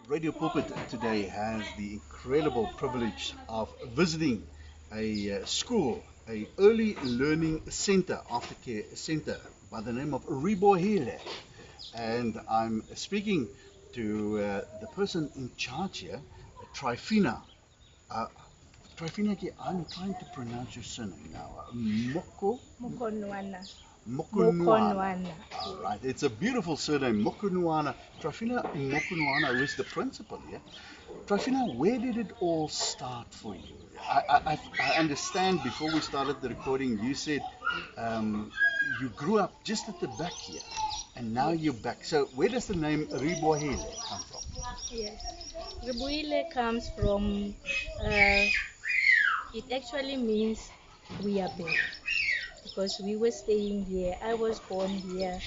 Radio Pulpit today has the incredible privilege of visiting a school, a early learning center, aftercare center by the name of Re-Boile. And I'm speaking to the person in charge here, Tryphina. Uh, Tryphina, I'm trying to pronounce your surname now. Mukonwana. Mokunuana. All right, it's a beautiful surname, Mokunuana. Tryphina Mokunuana, who is the principal here. Tryphina, where did it all start for you? I understand before we started the recording, you said you grew up just at the back here, and now you're back. So where does the name Re-Boile come from? Yes. Re-Boile comes from, it actually means we are back because we were staying here. I was born here.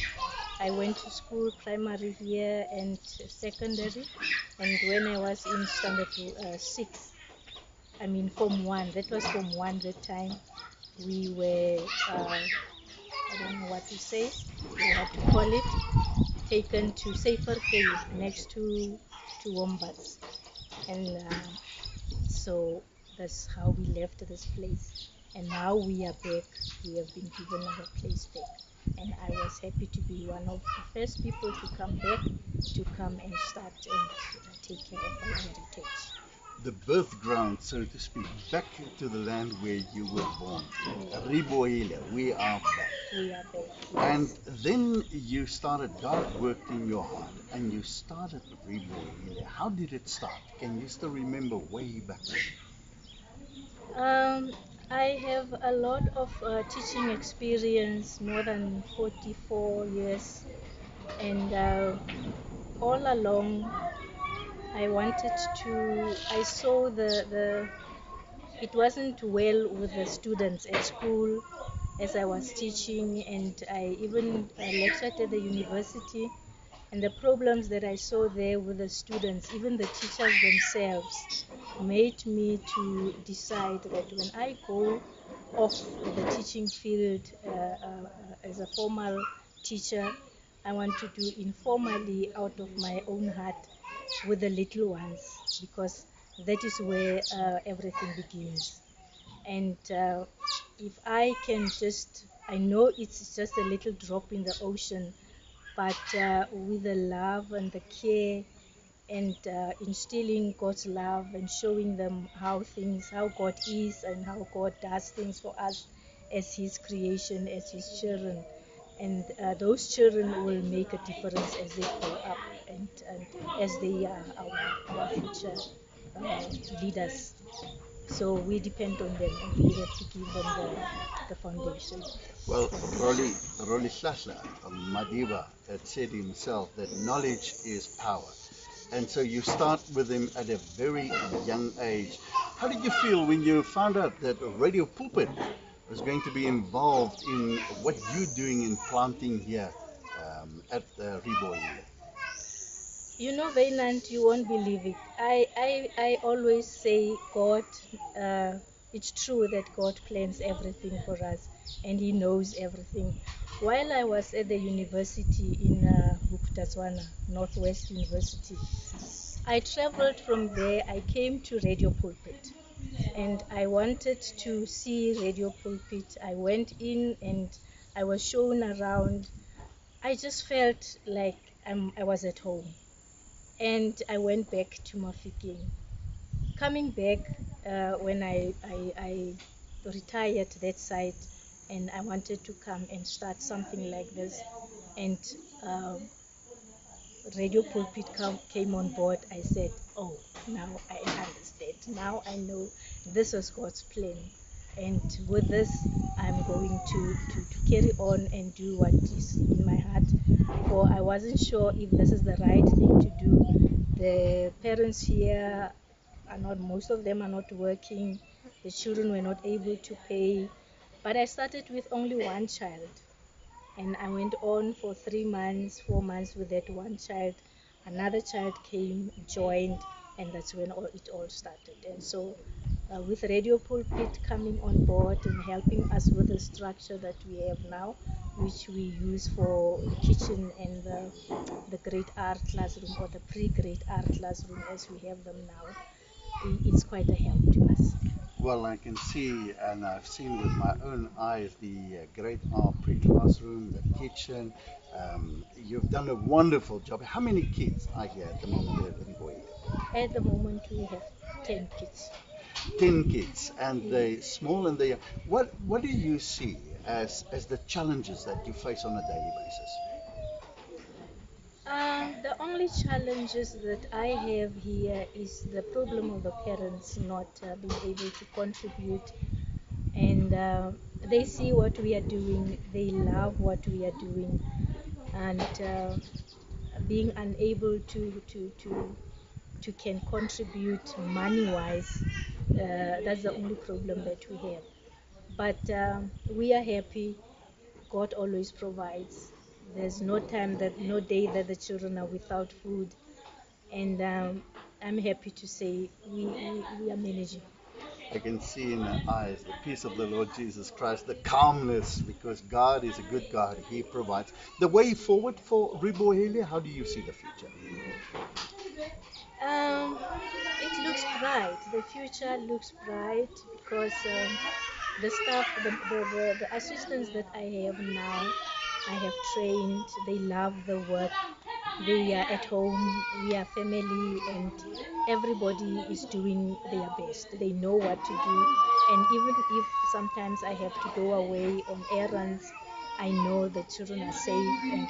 I went to school, primary here and secondary. And when I was in standard 6, Form 1, that was Form 1 that time, we were, I don't know what to say, what to call it, taken to Safer Care next to Wombats. And so that's how we left this place. And now we are back. We have been given our place back. And I was happy to be one of the first people to come back, to come and start and take care of our heritage. The birth ground, so to speak, back to the land where you were born. Re-Boile, we are back. We are back. Yes. And then you started, God worked in your heart, and you started Re-Boile. How did it start? Can you still remember way back then? I have a lot of teaching experience, more than 44 years, and all along I saw it wasn't well with the students at school as I was teaching, and I even lectured at the university, and the problems that I saw there with the students, even the teachers themselves, made me to decide that when I go off the teaching field as a formal teacher, I want to do informally out of my own heart with the little ones, because that is where everything begins. And if I can I know it's just a little drop in the ocean, but with the love and the care and instilling God's love and showing them how God is and how God does things for us as His creation, as His children. And those children will make a difference as they grow up and as they are our future leaders. So we depend on them, and we have to give them the foundation. Well, Roli Slasla, Madiba, had said himself that knowledge is power. And so you start with him at a very young age. How did you feel when you found out that Radio Pulpit was going to be involved in what you're doing in planting here at Re-Boile? You know, Vainant, you won't believe it. I always say God, it's true that God plans everything for us and He knows everything. While I was at the university in Bophuthatswana, Northwest University, I traveled from there. I came to Radio Pulpit and I wanted to see Radio Pulpit. I went in and I was shown around. I just felt like I was at home. And I went back to Mafikeng. Coming back, when I retired that site, and I wanted to come and start something like this, and Radio Pulpit came on board, I said, oh, now I understand. Now I know this was God's plan. And with this, I'm going to carry on and do what is in my heart. For I wasn't sure if this is the right thing to do. The parents here most of them are not working. The children were not able to pay. But I started with only one child. And I went on for 3 months, 4 months with that one child. Another child came, joined, and that's when it all started. And so with Radio Pulpit coming on board and helping us with the structure that we have now, which we use for the kitchen and the grade R classroom or the pre-grade R classroom as we have them now. It's quite a help to us. Well, I can see, and I've seen with my own eyes, the Great R pre-classroom, the kitchen. You've done a wonderful job. How many kids are here at the moment at Re-Boile? At the moment, we have 10 kids. 10 kids, and Yeah. they small and they. What do you see as the challenges that you face on a daily basis? The only challenges that I have here is the problem of the parents not being able to contribute, and they see what we are doing, they love what we are doing, and being unable to can contribute money wise, that's the only problem that we have. But we are happy. God always provides. There's no time that no day that the children are without food, and I'm happy to say we are managing. I can see in their eyes the peace of the Lord Jesus Christ, the calmness, because God is a good God. He provides. The way forward for Re-Boile, how do you see the future? Um, it looks bright. The future looks bright because the staff, the assistants that I have now, I have trained. They love the work. They are at home. We are family, and everybody is doing their best. They know what to do, and even if sometimes I have to go away on errands, I know the children are safe and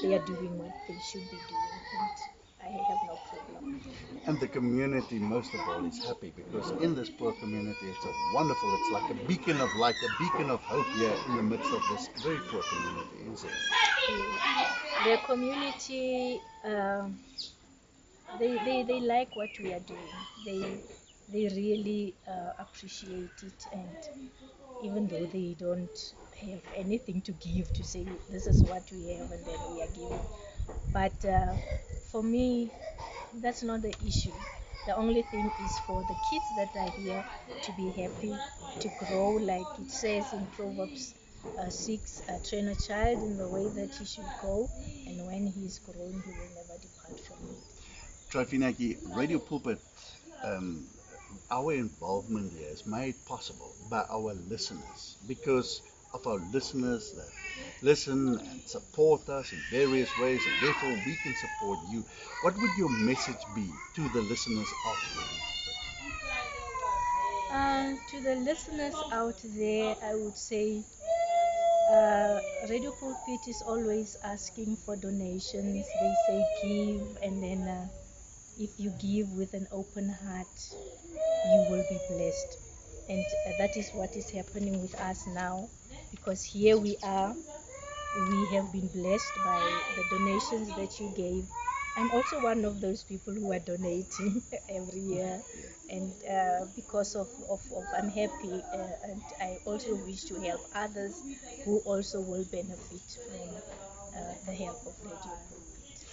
they are doing what they should be doing, and I have no problem. And the community, most of all, is happy because in this poor community, it's a wonderful, it's like a beacon of light, a beacon of hope here in the midst of this very poor community, isn't it? The community, they like what we are doing. They really appreciate it, and even though they don't have anything to give to say this is what we have and then we are giving, but for me, that's not the issue. The only thing is for the kids that are here to be happy, to grow, like it says in Proverbs 6, train a child in the way that he should go, and when he is growing, he will never depart from it. Tryphina, Radio Pulpit, um, our involvement here is made possible by our listeners because of our listeners that listen and support us in various ways, and therefore we can support you. What would your message be to the listeners of Radio To the listeners out there, I would say Radio Pulpit is always asking for donations. They say give, and then if you give with an open heart, you will be blessed. And that is what is happening with us now, because here we are. We have been blessed by the donations that you gave. I'm also one of those people who are donating every year, and because of I'm happy, and I also wish to help others who also will benefit from the help of Radio Pulpit.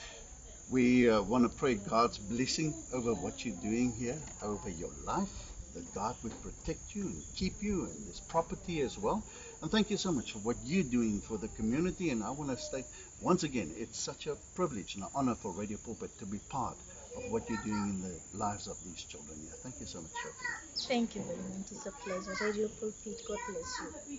We want to pray God's blessing over what you're doing here, over your life, that God would protect you and keep you and this property as well. And thank you so much for what you're doing for the community. And I want to state once again, it's such a privilege and an honor for Radio Pulpit to be part of what you're doing in the lives of these children here. Thank you so much, Sophie. Thank you very much. It's a pleasure. Radio Pulpit, God bless you.